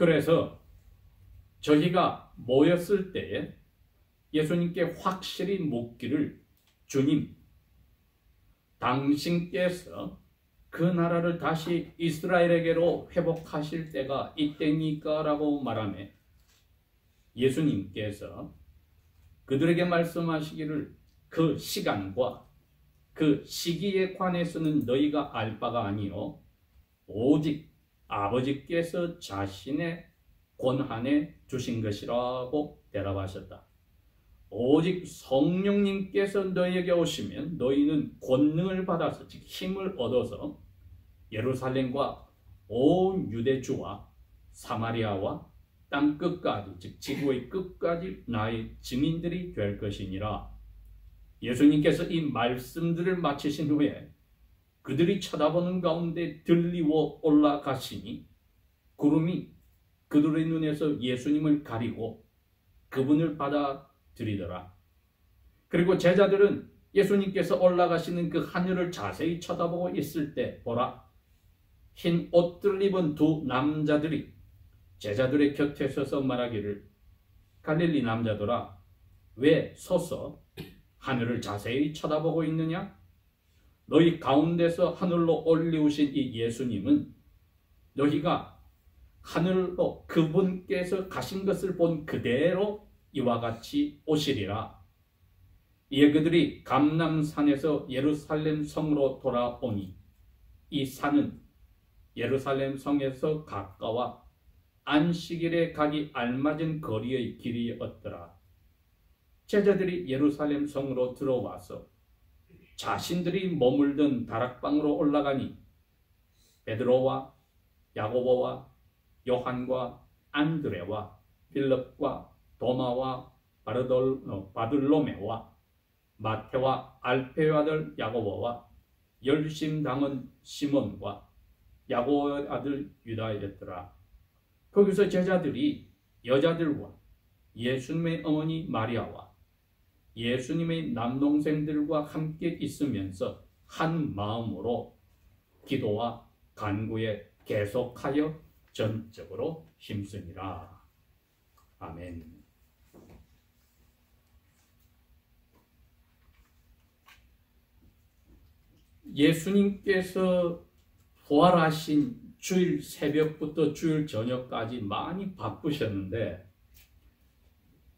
그래서 저희가 모였을 때에 예수님께 확실히 묻기를, 주님, 당신께서 그 나라를 다시 이스라엘에게로 회복하실 때가 이때니까? 라고 말하며 예수님께서 그들에게 말씀하시기를, 그 시간과 그 시기에 관해서는 너희가 알 바가 아니요 오직 아버지께서 자신의 권한에 주신 것이라고 대답하셨다. 오직 성령님께서 너희에게 오시면 너희는 권능을 받아서, 즉 힘을 얻어서 예루살렘과 온 유대주와 사마리아와 땅 끝까지, 즉 지구의 끝까지 나의 증인들이 될 것이니라. 예수님께서 이 말씀들을 마치신 후에 그들이 쳐다보는 가운데 들리워 올라가시니 구름이 그들의 눈에서 예수님을 가리고 그분을 받아들이더라. 그리고 제자들은 예수님께서 올라가시는 그 하늘을 자세히 쳐다보고 있을 때 보라, 흰 옷들을 입은 두 남자들이 제자들의 곁에 서서 말하기를, 갈릴리 남자들아, 왜 서서 하늘을 자세히 쳐다보고 있느냐? 너희 가운데서 하늘로 올리우신 이 예수님은 너희가 하늘로 그분께서 가신 것을 본 그대로 이와 같이 오시리라. 이에 그들이 감람산에서 예루살렘 성으로 돌아오니 이 산은 예루살렘 성에서 가까워 안식일에 가기 알맞은 거리의 길이었더라. 제자들이 예루살렘 성으로 들어와서 자신들이 머물던 다락방으로 올라가니 베드로와 야고보와 요한과 안드레와 빌립과 도마와 바들로메와 마태와 알페의 아들 야고보와 열심당은 시몬과 야고보의 아들 유다였더라. 거기서 제자들이 여자들과 예수님의 어머니 마리아와 예수님의 남동생들과 함께 있으면서 한 마음으로 기도와 간구에 계속하여 전적으로 힘쓰니라. 아멘. 예수님께서 부활하신 주일 새벽부터 주일 저녁까지 많이 바쁘셨는데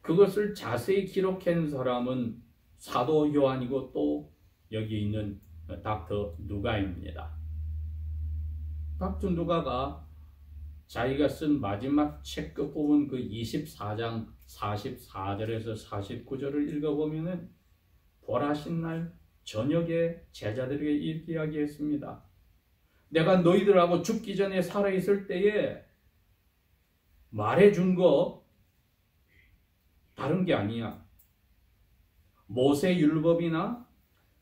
그것을 자세히 기록한 사람은 사도 요한이고 또 여기 있는 닥터 누가입니다. 닥터 누가가 자기가 쓴 마지막 책 끝부분 그 24장 44절에서 49절을 읽어보면 부활하신 날 저녁에 제자들에게 이렇게 이야기했습니다. 내가 너희들하고 죽기 전에 살아있을 때에 말해준 거 다른 게 아니야. 모세율법이나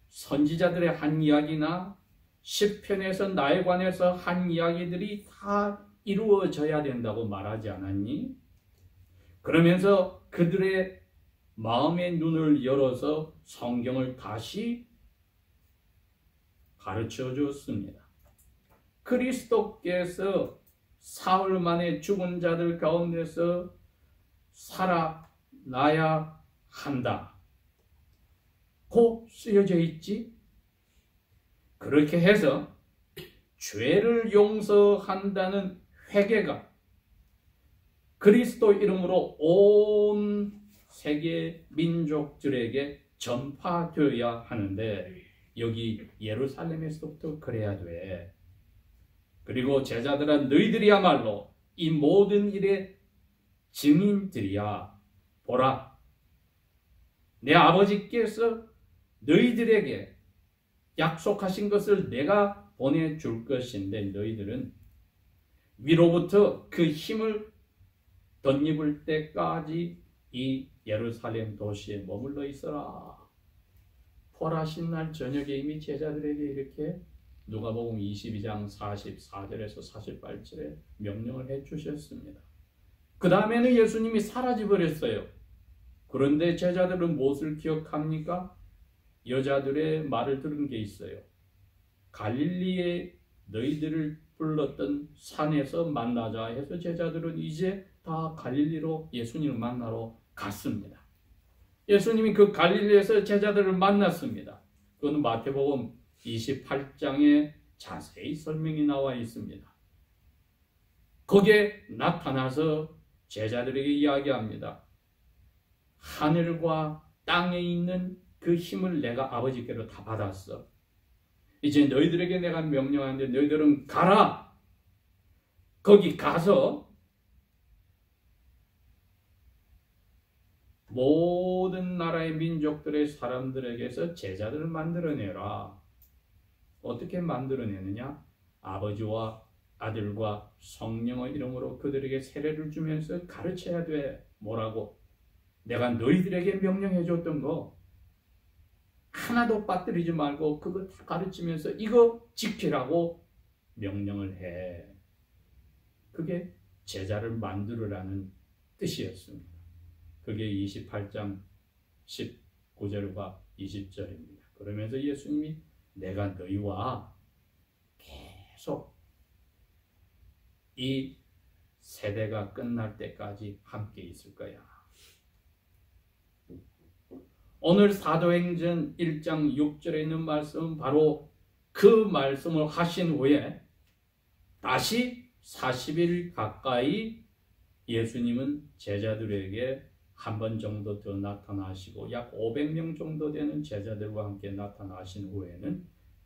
선지자들의 한 이야기나 시편에서 나에 관해서 한 이야기들이 다 이루어져야 된다고 말하지 않았니? 그러면서 그들의 마음의 눈을 열어서 성경을 다시 가르쳐 주었습니다. 그리스도께서 사흘 만에 죽은 자들 가운데서 살아나야 한다. 고 쓰여져 있지? 그렇게 해서 죄를 용서한다는 회개가 그리스도 이름으로 온 세계 민족들에게 전파되어야 하는데 여기 예루살렘에서부터 그래야 돼. 그리고 제자들은 너희들이야말로 이 모든 일의 증인들이야. 보라, 내 아버지께서 너희들에게 약속하신 것을 내가 보내줄 것인데 너희들은 위로부터 그 힘을 덧입을 때까지 이 예루살렘 도시에 머물러 있어라. 부활하신 날 저녁에 이미 제자들에게 이렇게 누가복음 22장 44절에서 48절에 명령을 해주셨습니다. 그 다음에는 예수님이 사라져버렸어요. 그런데 제자들은 무엇을 기억합니까? 여자들의 말을 들은 게 있어요. 갈릴리에 너희들을 불렀던 산에서 만나자 해서 제자들은 이제 다 갈릴리로 예수님을 만나러 갔습니다. 예수님이 그 갈릴리에서 제자들을 만났습니다. 그건 마태복음 28장에 자세히 설명이 나와 있습니다. 거기에 나타나서 제자들에게 이야기합니다. 하늘과 땅에 있는 그 힘을 내가 아버지께로 다 받았어. 이제 너희들에게 내가 명령하는데 너희들은 가라. 거기 가서 모든 나라의 민족들의 사람들에게서 제자들을 만들어내라. 어떻게 만들어내느냐? 아버지와 아들과 성령의 이름으로 그들에게 세례를 주면서 가르쳐야 돼. 뭐라고? 내가 너희들에게 명령해 줬던 거 하나도 빠뜨리지 말고 그거 다 가르치면서 이거 지키라고 명령을 해. 그게 제자를 만들으라는 뜻이었습니다. 그게 28장 19절과 20절입니다. 그러면서 예수님이 내가 너희와 계속 이 세대가 끝날 때까지 함께 있을 거야. 오늘 사도행전 1장 6절에 있는 말씀은 바로 그 말씀을 하신 후에 다시 40일 가까이 예수님은 제자들에게 한 번 정도 더 나타나시고 약 500명 정도 되는 제자들과 함께 나타나신 후에는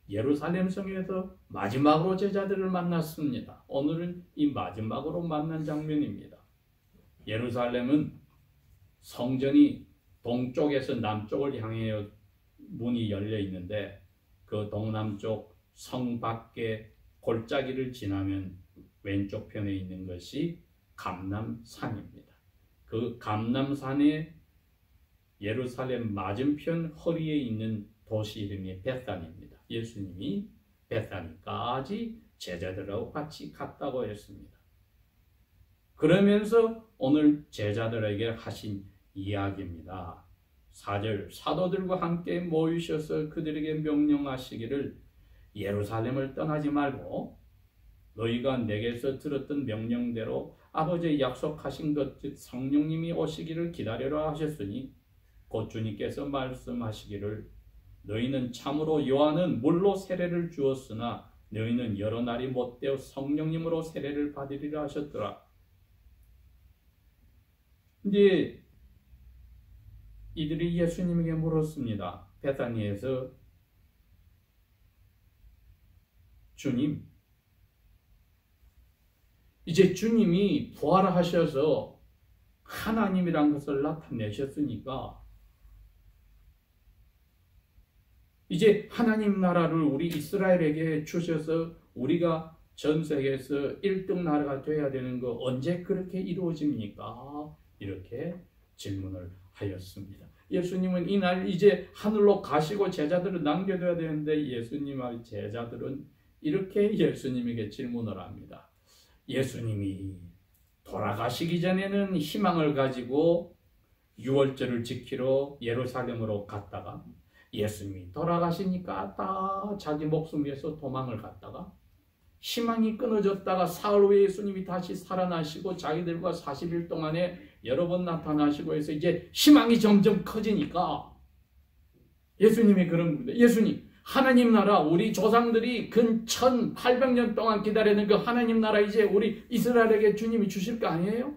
예루살렘 성에서 마지막으로 제자들을 만났습니다. 오늘은 이 마지막으로 만난 장면입니다. 예루살렘은 성전이 동쪽에서 남쪽을 향해 문이 열려 있는데 그 동남쪽 성 밖에 골짜기를 지나면 왼쪽 편에 있는 것이 감람산입니다. 그 감람산의 예루살렘 맞은편 허리에 있는 도시 이름이 베단입니다. 예수님이 베다니까지 제자들하고 같이 갔다고 했습니다. 그러면서 오늘 제자들에게 하신 이야기입니다. 4절 사도들과 함께 모이셔서 그들에게 명령하시기를 예루살렘을 떠나지 말고 너희가 내게서 들었던 명령대로 아버지의 약속하신 것 즉 성령님이 오시기를 기다리라 하셨으니 곧 주님께서 말씀하시기를 너희는 참으로 요한은 물로 세례를 주었으나 너희는 여러 날이 못되어 성령님으로 세례를 받으리라 하셨더라. 이제 이들이 예수님에게 물었습니다. 베다니에서 주님, 이제 주님이 부활하셔서 하나님이란 것을 나타내셨으니까 이제 하나님 나라를 우리 이스라엘에게 주셔서 우리가 전 세계에서 1등 나라가 되어야 되는 거 언제 그렇게 이루어집니까? 이렇게 질문을 하였습니다. 예수님은 이날 이제 하늘로 가시고 제자들을 남겨둬야 되는데 예수님의 제자들은 이렇게 예수님에게 질문을 합니다. 예수님이 돌아가시기 전에는 희망을 가지고 유월절을 지키러 예루살렘으로 갔다가 예수님이 돌아가시니까 다 자기 목숨 위해서 도망을 갔다가 희망이 끊어졌다가 사흘 후에 예수님이 다시 살아나시고 자기들과 40일 동안에 여러 번 나타나시고 해서 이제 희망이 점점 커지니까 예수님이 그런 겁니다. 예수님, 하나님 나라 우리 조상들이 근 1800년 동안 기다리는 그 하나님 나라 이제 우리 이스라엘에게 주님이 주실 거 아니에요?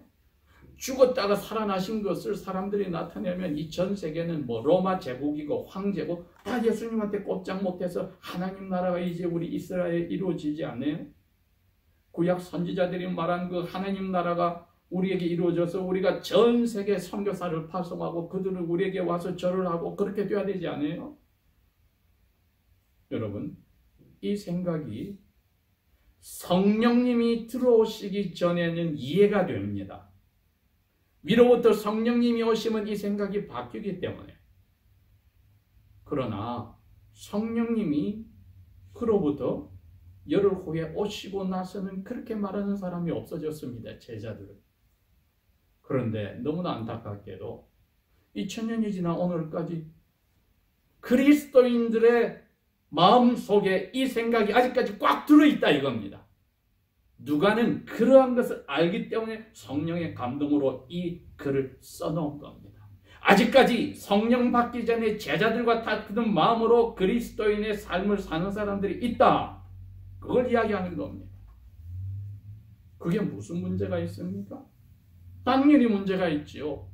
죽었다가 살아나신 것을 사람들이 나타내면 이 전 세계는 뭐 로마 제국이고 황제고 다 예수님한테 꼼짝 못해서 하나님 나라가 이제 우리 이스라엘에 이루어지지 않아요? 구약 선지자들이 말한 그 하나님 나라가 우리에게 이루어져서 우리가 전 세계 선교사를 파송하고 그들을 우리에게 와서 절을 하고 그렇게 돼야 되지 않아요? 여러분, 이 생각이 성령님이 들어오시기 전에는 이해가 됩니다. 위로부터 성령님이 오시면 이 생각이 바뀌기 때문에. 그러나 성령님이 그로부터 열흘 후에 오시고 나서는 그렇게 말하는 사람이 없어졌습니다. 제자들은. 그런데 너무나 안타깝게도 2000년이 지난 오늘까지 그리스도인들의 마음속에 이 생각이 아직까지 꽉 들어있다 이겁니다. 누가는 그러한 것을 알기 때문에 성령의 감동으로 이 글을 써놓은 겁니다. 아직까지 성령 받기 전에 제자들과 같은 마음으로 그리스도인의 삶을 사는 사람들이 있다. 그걸 이야기하는 겁니다. 그게 무슨 문제가 있습니까? 당연히 문제가 있지요.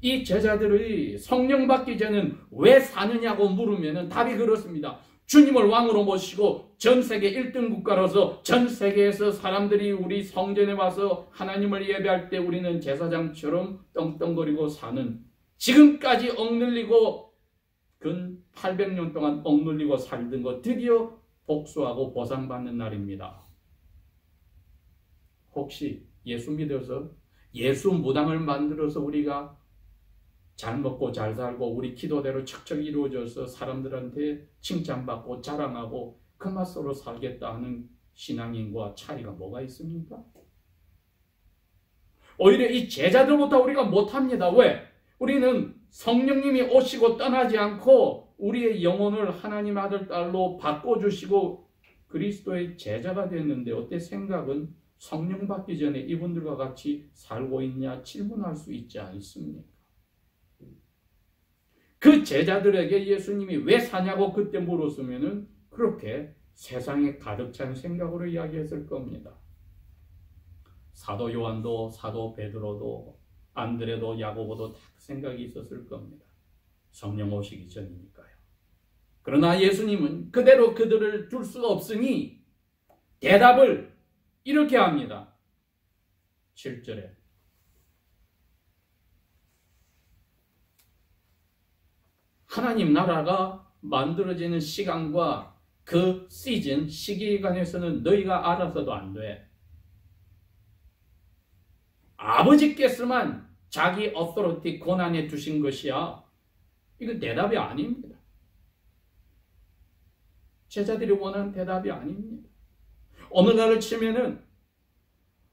이 제자들이 성령 받기 전에는 왜 사느냐고 물으면 답이 그렇습니다. 주님을 왕으로 모시고 전 세계 1등 국가로서 전 세계에서 사람들이 우리 성전에 와서 하나님을 예배할 때 우리는 제사장처럼 떵떵거리고 사는, 지금까지 억눌리고 근 800년 동안 억눌리고 살던 거 드디어 복수하고 보상받는 날입니다. 혹시 예수 믿어서 예수 무당을 만들어서 우리가 잘 먹고 잘 살고 우리 기도대로 척척 이루어져서 사람들한테 칭찬받고 자랑하고 그 맛으로 살겠다 하는 신앙인과 차이가 뭐가 있습니까? 오히려 이 제자들보다 우리가 못합니다. 왜? 우리는 성령님이 오시고 떠나지 않고 우리의 영혼을 하나님 아들 딸로 바꿔주시고 그리스도의 제자가 됐는데 어때 생각은 성령 받기 전에 이분들과 같이 살고 있냐 질문할 수 있지 않습니까? 그 제자들에게 예수님이 왜 사냐고 그때 물었으면은 그렇게 세상에 가득 찬 생각으로 이야기했을 겁니다. 사도 요한도 사도 베드로도 안드레도 야고보도 다 생각이 있었을 겁니다. 성령 오시기 전이니까요. 그러나 예수님은 그대로 그들을 둘 수 없으니 대답을 이렇게 합니다. 7절에 하나님 나라가 만들어지는 시간과 그 시즌, 시기간에서는 너희가 알아서도 안 돼. 아버지께서만 자기 어토리티 권한에 두신 것이야. 이건 대답이 아닙니다. 제자들이 원하는 대답이 아닙니다. 어느 날을 치면은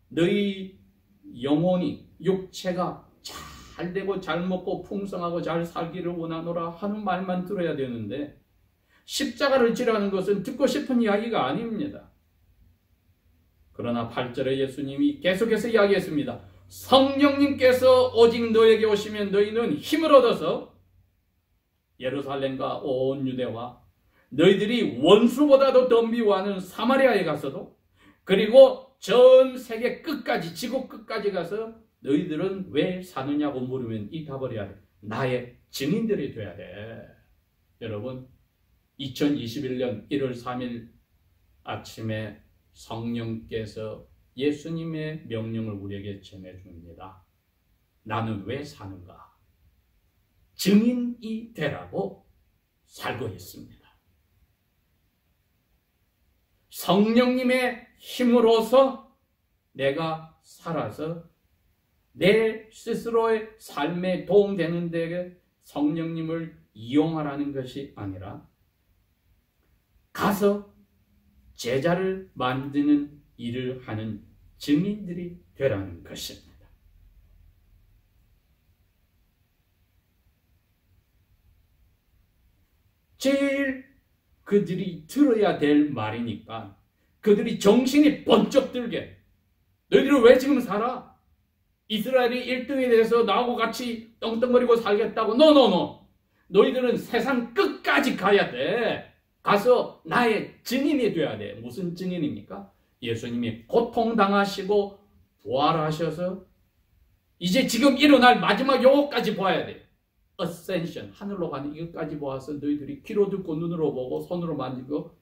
너희 영혼이 육체가 잘 되고 잘 먹고 풍성하고 잘 살기를 원하노라 하는 말만 들어야 되는데 십자가를 지라는 것은 듣고 싶은 이야기가 아닙니다. 그러나 8절에 예수님이 계속해서 이야기했습니다. 성령님께서 오직 너에게 오시면 너희는 힘을 얻어서 예루살렘과 온 유대와 너희들이 원수보다도 더 미워하는 사마리아에 가서도 그리고 전 세계 끝까지 지구 끝까지 가서 너희들은 왜 사느냐고 물으면 이 답을 해야 돼. 나의 증인들이 돼야 돼. 여러분 2021년 1월 3일 아침에 성령께서 예수님의 명령을 우리에게 전해줍니다. 나는 왜 사는가? 증인이 되라고 살고 있습니다. 성령님의 힘으로서 내가 살아서 내 스스로의 삶에 도움되는 데에 성령님을 이용하라는 것이 아니라 가서 제자를 만드는 일을 하는 증인들이 되라는 것입니다. 제일 그들이 들어야 될 말이니까 그들이 정신이 번쩍 들게 너희들은 왜 지금 살아? 이스라엘이 1등이 돼서 나하고 같이 떵떵거리고 살겠다고? 노노노! 너희들은 세상 끝까지 가야 돼. 가서 나의 증인이 돼야 돼. 무슨 증인입니까? 예수님이 고통당하시고 부활하셔서 이제 지금 일어날 마지막 요거까지 봐야 돼. 어센션, 하늘로 가는 이것까지 보아서 너희들이 귀로 듣고 눈으로 보고 손으로 만지고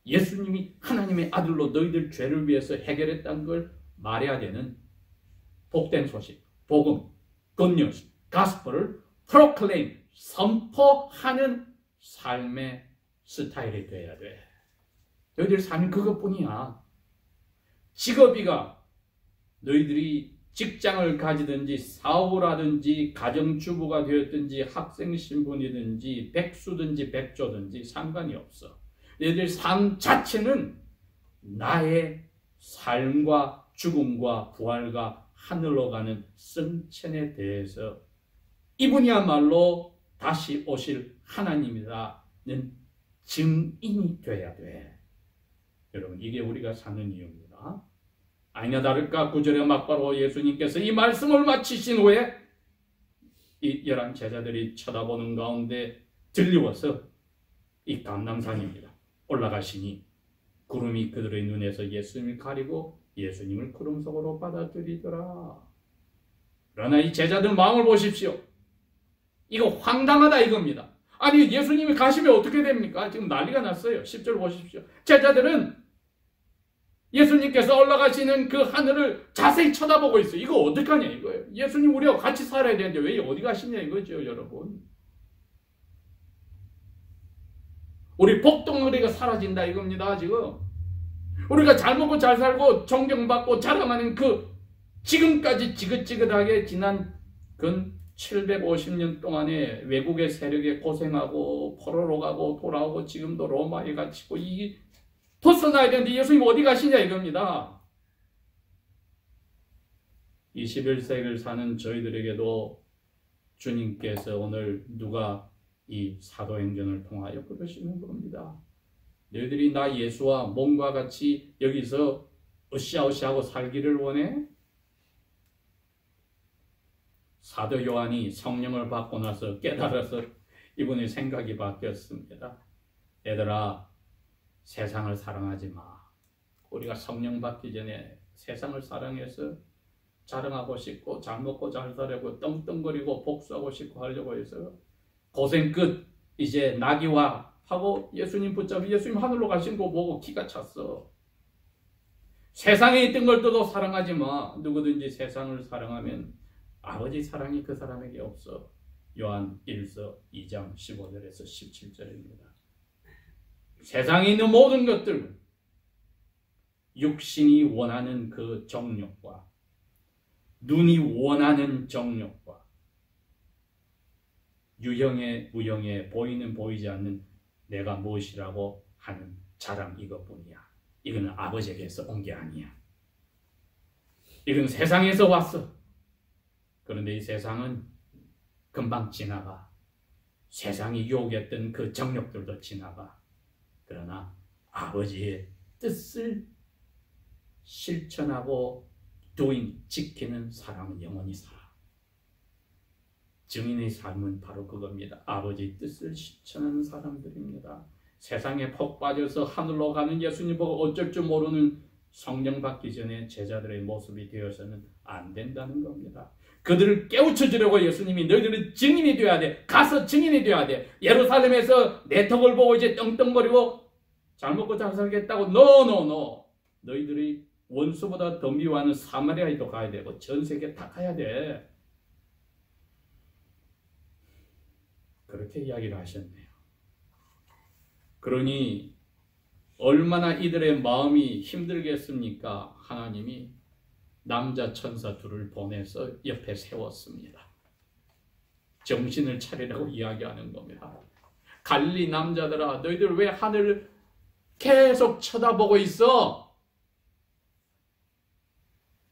예수님이 하나님의 아들로 너희들 죄를 위해서 해결했다는 걸 말해야 되는 복된 소식, 복음, 굿뉴스, 가스펠을 프로클레임, 선포하는 삶의 스타일이 돼야 돼. 너희들 삶이 그것뿐이야. 직업이가 너희들이 직장을 가지든지 사업을 하든지 가정주부가 되었든지 학생 신분이든지 백수든지 백조든지 상관이 없어. 너희들 삶 자체는 나의 삶과 죽음과 부활과 하늘로 가는 승천에 대해서 이분이야말로 다시 오실 하나님이라는 증인이 돼야 돼. 여러분 이게 우리가 사는 이유입니다. 있습니까? 아니나 다를까 9절에 막바로 예수님께서 이 말씀을 마치신 후에 이 11 제자들이 쳐다보는 가운데 들리워서 이 감람산입니다. 올라가시니 구름이 그들의 눈에서 예수님을 가리고 예수님을 구름 속으로 받아들이더라. 그러나 이 제자들 마음을 보십시오. 이거 황당하다 이겁니다. 아니 예수님이 가시면 어떻게 됩니까? 지금 난리가 났어요. 10절 보십시오. 제자들은 예수님께서 올라가시는 그 하늘을 자세히 쳐다보고 있어요. 이거 어떡하냐 이거예요. 예수님 우리하고 같이 살아야 되는데 왜 어디 가시냐 이거죠 여러분. 우리 복덩어리가 사라진다 이겁니다 지금. 우리가 잘 먹고 잘 살고 존경받고 자랑하는 그 지금까지 지긋지긋하게 지난 근 750년 동안에 외국의 세력에 고생하고 포로로 가고 돌아오고 지금도 로마에 갇히고 이 벗어나야 되는데 예수님 어디 가시냐 이겁니다. 21세기를 사는 저희들에게도 주님께서 오늘 누가 이 사도행전을 통하여 그러시는 겁니다. 너희들이 나 예수와 몸과 같이 여기서 으쌰으쌰하고 살기를 원해? 사도 요한이 성령을 받고 나서 깨달아서 이분의 생각이 바뀌었습니다. 얘들아 세상을 사랑하지 마. 우리가 성령 받기 전에 세상을 사랑해서 자랑하고 싶고 잘 먹고 잘 살려고 떵떵거리고 복수하고 싶고 하려고 해서 고생 끝 이제 나기와 하고 예수님 붙잡고 예수님 하늘로 가신 거 보고 기가 찼어. 세상에 있던 걸 또 사랑하지 마. 누구든지 세상을 사랑하면 아버지 사랑이 그 사람에게 없어. 요한 1서 2장 15절에서 17절입니다. 세상에 있는 모든 것들 육신이 원하는 그 정욕과 눈이 원하는 정욕과 유형에 무형에 보이는 보이지 않는 내가 무엇이라고 하는 자랑 이것뿐이야. 이거는 아버지에게서 온 게 아니야. 이건 세상에서 왔어. 그런데 이 세상은 금방 지나가. 세상이 유혹했던 그 정욕들도 지나가. 그러나 아버지의 뜻을 실천하고 지키는 사람은 영원히 살아. 증인의 삶은 바로 그겁니다. 아버지의 뜻을 실천하는 사람들입니다. 세상에 푹 빠져서 하늘로 가는 예수님 보고 어쩔 줄 모르는 성령 받기 전에 제자들의 모습이 되어서는 안 된다는 겁니다. 그들을 깨우쳐주려고 예수님이 너희들은 증인이 되어야 돼. 가서 증인이 되어야 돼. 예루살렘에서 내 덕을 보고 이제 떵떵거리고 잘 먹고 잘 살겠다고 노. 너희들이 원수보다 더 미워하는 사마리아에도 가야 되고 전 세계 다 가야 돼. 그렇게 이야기를 하셨네요. 그러니 얼마나 이들의 마음이 힘들겠습니까? 하나님이 남자 천사 둘을 보내서 옆에 세웠습니다. 정신을 차리라고 이야기하는 겁니다. 갈릴리 남자들아 너희들 왜 하늘을 계속 쳐다보고 있어?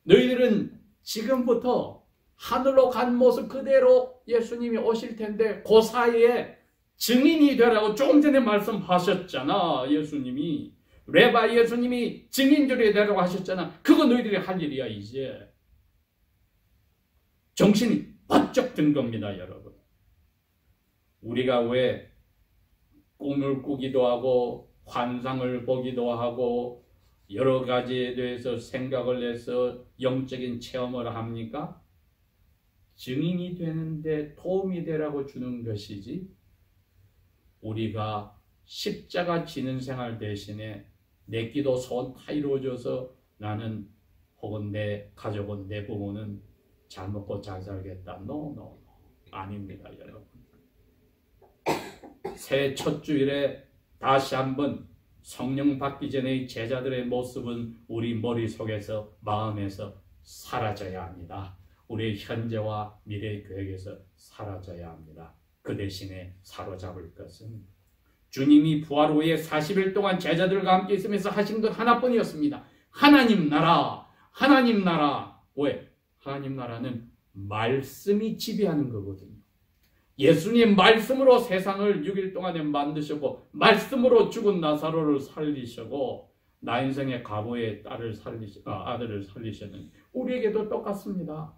너희들은 지금부터 하늘로 간 모습 그대로 예수님이 오실 텐데 그 사이에 증인이 되라고 조금 전에 말씀하셨잖아. 예수님이 레바 예수님이 증인들이 되라고 하셨잖아. 그거 너희들이 할 일이야. 이제 정신이 번쩍 든 겁니다. 여러분, 우리가 왜 꿈을 꾸기도 하고 환상을 보기도 하고 여러 가지에 대해서 생각을 해서 영적인 체험을 합니까? 증인이 되는데 도움이 되라고 주는 것이지 우리가 십자가 지는 생활 대신에 내 기도 소원 다 이루어져서 나는 혹은 내 가족은 내 부모는 잘 먹고 잘 살겠다. 노. 아닙니다. 여러분. 새해 첫 주일에 다시 한번 성령 받기 전의 제자들의 모습은 우리 머릿속에서 마음에서 사라져야 합니다. 우리의 현재와 미래의 계획에서 사라져야 합니다. 그 대신에 사로잡을 것은 주님이 부활 후에 40일 동안 제자들과 함께 있으면서 하신 것 하나뿐이었습니다. 하나님 나라, 하나님 나라. 왜? 하나님 나라는 말씀이 지배하는 거거든요. 예수님 말씀으로 세상을 6일 동안에 만드셨고 말씀으로 죽은 나사로를 살리시고 나 인생의 과부의 아들을 살리셨는 우리에게도 똑같습니다.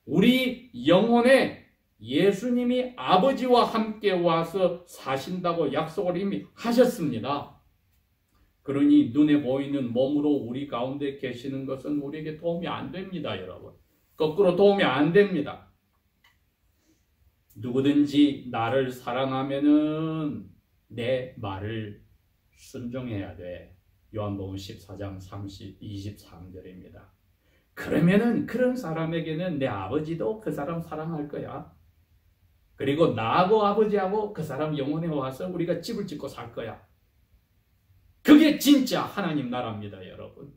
우리 영혼에 예수님이 아버지와 함께 와서 사신다고 약속을 이미 하셨습니다. 그러니 눈에 보이는 몸으로 우리 가운데 계시는 것은 우리에게 도움이 안 됩니다, 여러분. 거꾸로 도움이 안 됩니다. 누구든지 나를 사랑하면은 내 말을 순종해야 돼. 요한복음 14장 23절입니다. 그러면은 그런 사람에게는 내 아버지도 그 사람 사랑할 거야. 그리고 나하고 아버지하고 그 사람 영혼에 와서 우리가 집을 짓고 살 거야. 그게 진짜 하나님 나라입니다, 여러분.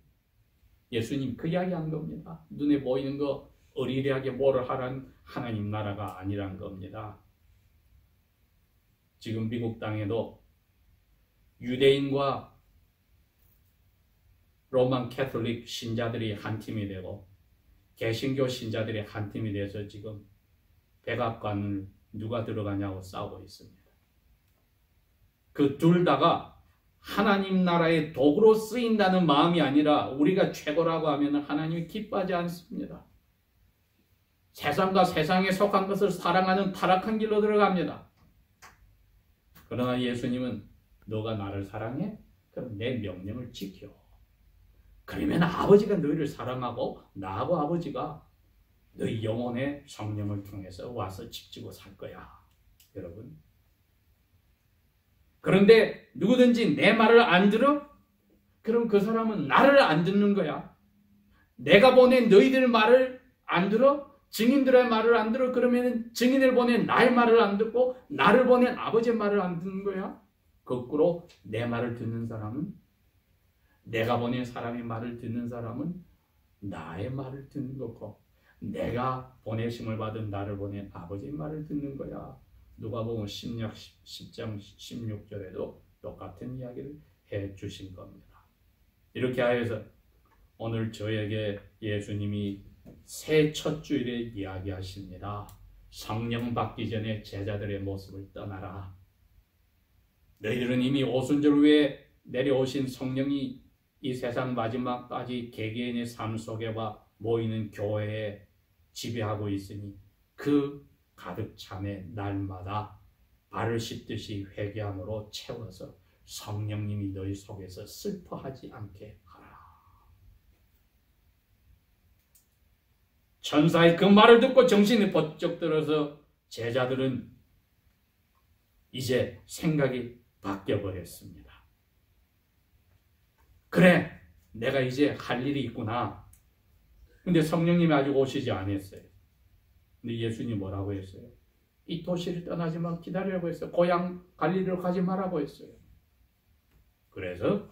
예수님 그 이야기 한 겁니다. 눈에 보이는 거 어리리하게 뭐를 하란 하나님 나라가 아니란 겁니다. 지금 미국 땅에도 유대인과 로만 캐톨릭 신자들이 한 팀이 되고 개신교 신자들이 한 팀이 돼서 지금 백악관을 누가 들어가냐고 싸우고 있습니다. 그 둘 다가 하나님 나라의 도구로 쓰인다는 마음이 아니라 우리가 최고라고 하면 하나님이 기뻐하지 않습니다. 세상과 세상에 속한 것을 사랑하는 타락한 길로 들어갑니다. 그러나 예수님은 너가 나를 사랑해? 그럼 내 명령을 지켜. 그러면 아버지가 너희를 사랑하고 나하고 아버지가 너희 영혼의 성령을 통해서 와서 집 지고 살 거야. 여러분. 그런데 누구든지 내 말을 안 들어? 그럼 그 사람은 나를 안 듣는 거야. 내가 보낸 너희들 말을 안 들어? 증인들의 말을 안 들어? 그러면 증인을 보낸 나의 말을 안 듣고 나를 보낸 아버지의 말을 안 듣는 거야. 거꾸로 내 말을 듣는 사람은, 내가 보낸 사람의 말을 듣는 사람은 나의 말을 듣는 거고, 내가 보내심을 받은 나를 보낸 아버지의 말을 듣는 거야. 누가복음 10장 16절에도 똑같은 이야기를 해 주신 겁니다. 이렇게 하여서 오늘 저에게 예수님이 새 첫 주일에 이야기하십니다. 성령 받기 전에 제자들의 모습을 떠나라. 너희들은 이미 오순절 후에 내려오신 성령이 이 세상 마지막까지 개개인의 삶 속에와 모이는 교회에 지배하고 있으니 그 가득 참에 날마다 발을 씻듯이 회개함으로 채워서 성령님이 너희 속에서 슬퍼하지 않게 하라. 천사의 그 말을 듣고 정신이 번쩍 들어서 제자들은 이제 생각이 바뀌어버렸습니다. 그래, 내가 이제 할 일이 있구나. 근데 성령님이 아직 오시지 않았어요. 근데 예수님이 뭐라고 했어요? 이 도시를 떠나지만 기다리라고 했어요. 고향 갈릴리로 가지 말라고 했어요. 그래서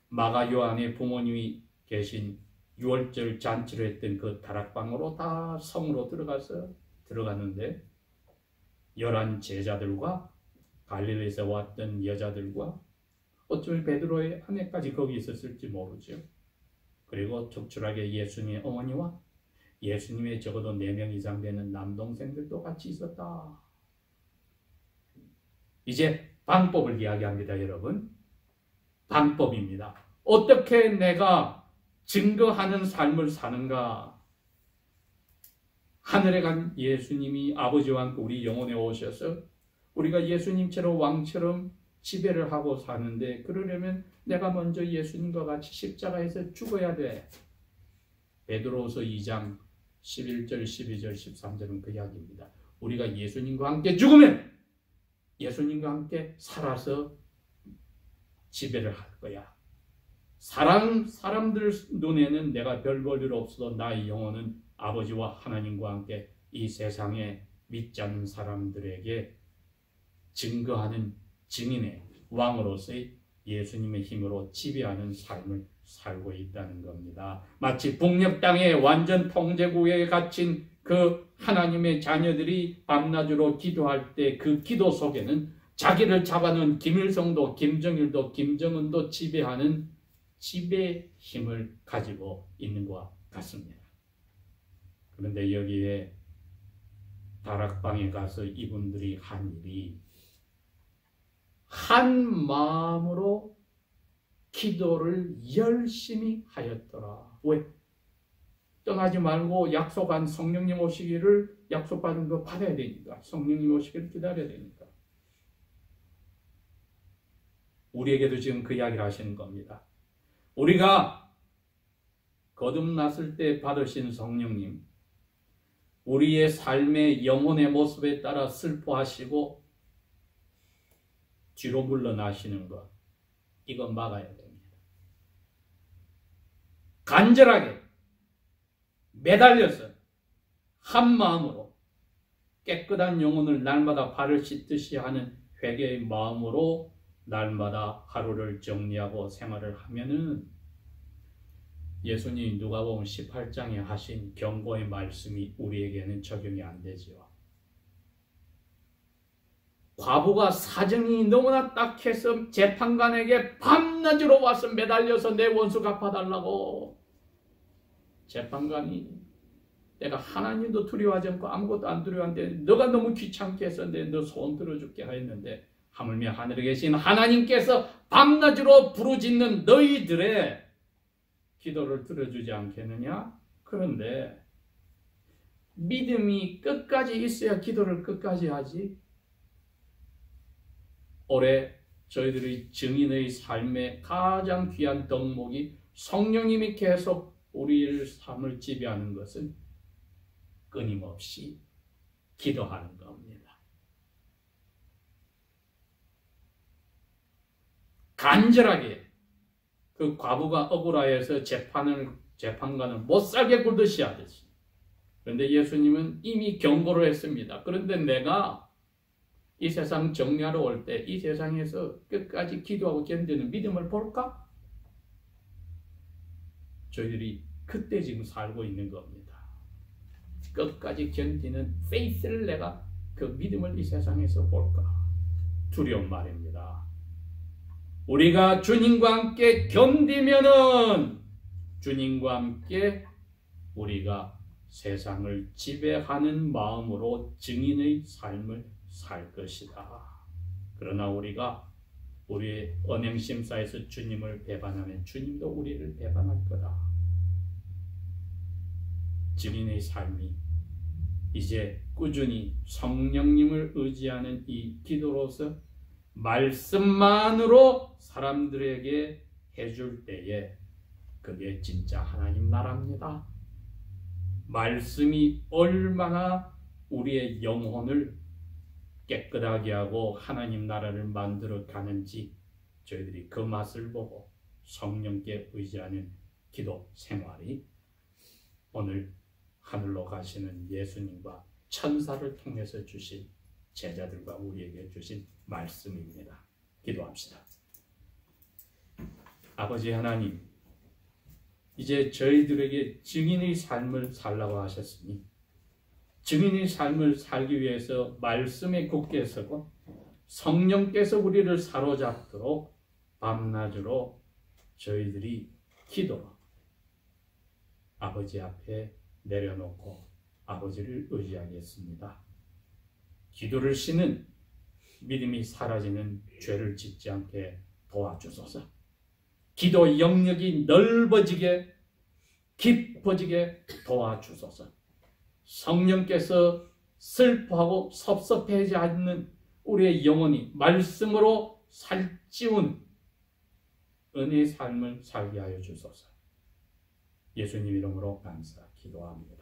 마가 요한의 부모님이 계신 6월절 잔치를 했던 그 다락방으로 다 성으로 들어갔는데 11 제자들과 갈릴리에서 왔던 여자들과 어쩌면 베드로의 아내까지 거기 있었을지 모르죠. 그리고 적출하게 예수님의 어머니와 예수님의 적어도 4명 이상 되는 남동생들도 같이 있었다. 이제 방법을 이야기합니다, 여러분. 방법입니다. 어떻게 내가 증거하는 삶을 사는가? 하늘에 간 예수님이 아버지와 함께 우리 영혼에 오셔서 우리가 예수님처럼 왕처럼 지배를 하고 사는데, 그러려면 내가 먼저 예수님과 같이 십자가에서 죽어야 돼. 베드로후서 2장 11절, 12절, 13절은 그 이야기입니다. 우리가 예수님과 함께 죽으면 예수님과 함께 살아서 지배를 할 거야. 사람들 눈에는 내가 별 볼 일 없어도 나의 영혼은 아버지와 하나님과 함께 이 세상에 믿지 않는 사람들에게 증거하는 증인의 왕으로서의 예수님의 힘으로 지배하는 삶을 살고 있다는 겁니다. 마치 북녘 땅의 완전 통제구에 갇힌 그 하나님의 자녀들이 밤낮으로 기도할 때 그 기도 속에는 자기를 잡아놓은 김일성도 김정일도 김정은도 지배하는 지배의 힘을 가지고 있는 것 같습니다. 그런데 여기에 다락방에 가서 이분들이 한 일이 한 마음으로 기도를 열심히 하였더라. 왜? 떠나지 말고 약속한 성령님 오시기를 약속받은 거 받아야 되니까. 성령님 오시기를 기다려야 되니까. 우리에게도 지금 그 이야기를 하시는 겁니다. 우리가 거듭났을 때 받으신 성령님, 우리의 삶의 영혼의 모습에 따라 슬퍼하시고 뒤로 물러나시는 것, 이건 막아야 됩니다. 간절하게 매달려서 한 마음으로 깨끗한 영혼을 날마다 발을 씻듯이 하는 회개의 마음으로 날마다 하루를 정리하고 생활을 하면은 예수님이 누가복음 18장에 하신 경고의 말씀이 우리에게는 적용이 안 되지요. 과부가 사정이 너무나 딱해서 재판관에게 밤낮으로 와서 매달려서 내 원수 갚아달라고. 재판관이 내가 하나님도 두려워하지 않고 아무것도 안 두려워하는데 너가 너무 귀찮게 했었는데 너 소원 들어줄게 하였는데, 하물며 하늘에 계신 하나님께서 밤낮으로 부르짖는 너희들의 기도를 들어주지 않겠느냐? 그런데 믿음이 끝까지 있어야 기도를 끝까지 하지. 올해 저희들의 증인의 삶의 가장 귀한 덕목이 성령님이 계속 우리의 삶을 지배하는 것은 끊임없이 기도하는 겁니다. 간절하게 그 과부가 억울하여서 재판관을 못살게 굴듯이 하듯이. 그런데 예수님은 이미 경고를 했습니다. 그런데 내가 이 세상 정리하러 올 때 이 세상에서 끝까지 기도하고 견디는 믿음을 볼까? 저희들이 그때 지금 살고 있는 겁니다. 끝까지 견디는 페이스를 내가 그 믿음을 이 세상에서 볼까? 두려운 말입니다. 우리가 주님과 함께 견디면은 주님과 함께 우리가 세상을 지배하는 마음으로 증인의 삶을 살 것이다. 그러나 우리가 우리의 언행심사에서 주님을 배반하면 주님도 우리를 배반할 거다. 증인의 삶이 이제 꾸준히 성령님을 의지하는 이 기도로서 말씀만으로 사람들에게 해줄 때에 그게 진짜 하나님 나라입니다. 말씀이 얼마나 우리의 영혼을 깨끗하게 하고 하나님 나라를 만들어 가는지 저희들이 그 맛을 보고 성령께 의지하는 기도 생활이 오늘 하늘로 가시는 예수님과 천사를 통해서 주신 제자들과 우리에게 주신 말씀입니다. 기도합시다. 아버지 하나님, 이제 저희들에게 증인의 삶을 살라고 하셨으니 증인의 삶을 살기 위해서 말씀에 굳게 서고 성령께서 우리를 사로잡도록 밤낮으로 저희들이 기도로 아버지 앞에 내려놓고 아버지를 의지하겠습니다. 기도를 쉬는 믿음이 사라지는 죄를 짓지 않게 도와주소서. 기도 영역이 넓어지게 깊어지게 도와주소서. 성령께서 슬퍼하고 섭섭해하지 않는 우리의 영혼이 말씀으로 살찌운 은혜의 삶을 살게 하여 주소서. 예수님 이름으로 감사 기도합니다.